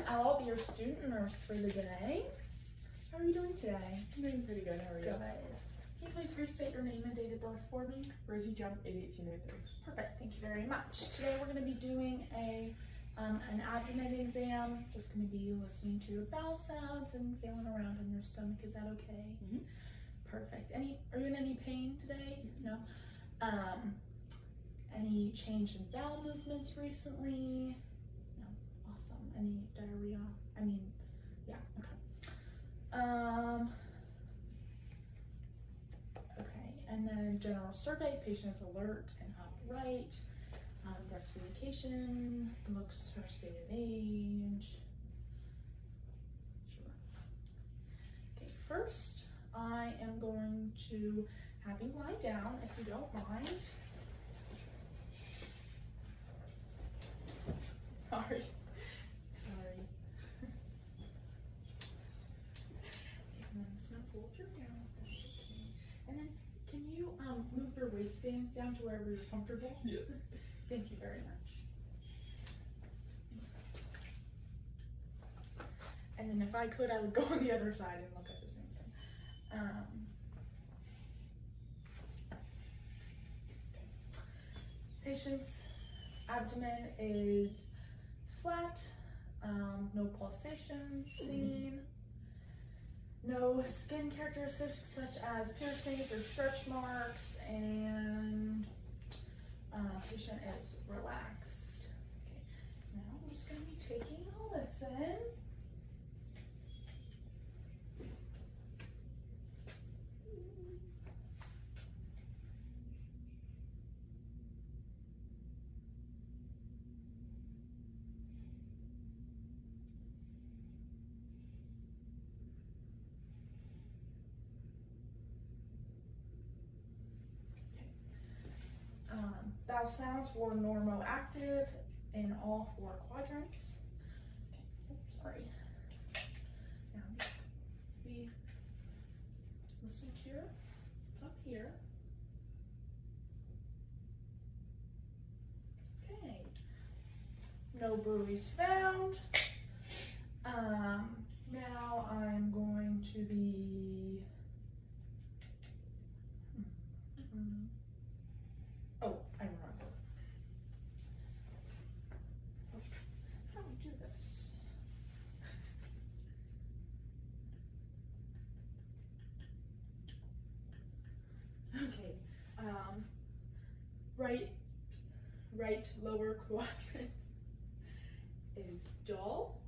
I'll be your student nurse for the day. How are you doing today? I'm doing pretty good. How are you? Good. Can you please restate your name and date of birth for me? Rosie Jump, 81803. Perfect, thank you very much. Today we're going to be doing an abdomen exam. Just going to be listening to your bowel sounds and feeling around in your stomach. Is that okay? Mm-hmm. Perfect. Are you in any pain today? No. Any change in bowel movements recently? No. Awesome. Any diarrhea? Yeah. Okay. Okay. And then general survey. Patient is alert and upright. Breast medication. Looks for state of age. Sure. Okay. First, I am going to have you lie down if you don't mind. Sorry. And then I'm just gonna fold your gown. That's okay. And then can you move your waistbands down to wherever you're comfortable? Yes. Thank you very much. And then if I could, I would go on the other side and look at the same thing. Patient's abdomen is flat, no pulsations seen, no skin characteristics such as piercings or stretch marks, and patient is relaxed. Okay, now we're just going to be taking a listen. Bowel sounds were normoactive in all 4 quadrants. Okay, oops, sorry. Now we listen to your up here. Okay. No bruise found. Now I'm going to be oh, I remember. How do we do this? Okay. Right lower quadrant is dull.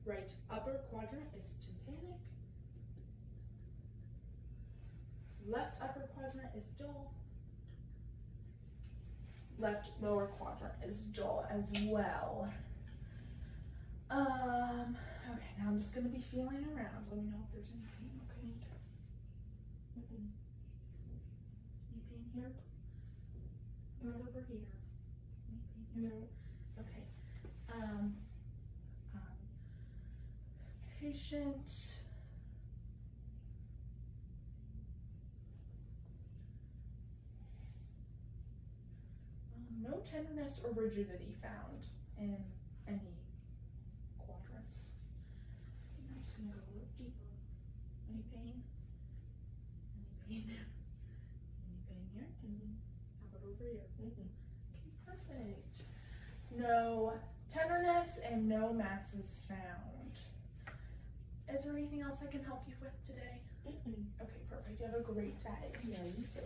Right upper quadrant is tympanic. Left upper quadrant is dull. Left lower quadrant is dull as well. Okay, now I'm just gonna be feeling around. Let me know if there's any pain, okay? Any pain here? What over here? Any pain here? No. Okay. Patient. No tenderness or rigidity found in any quadrants. I'm just gonna go a little deeper. Any pain? Any pain there? Any pain here? How about over here? Okay, perfect. No tenderness and no masses found. Is there anything else I can help you with today? Okay, perfect. You have a great day. Yeah, you too.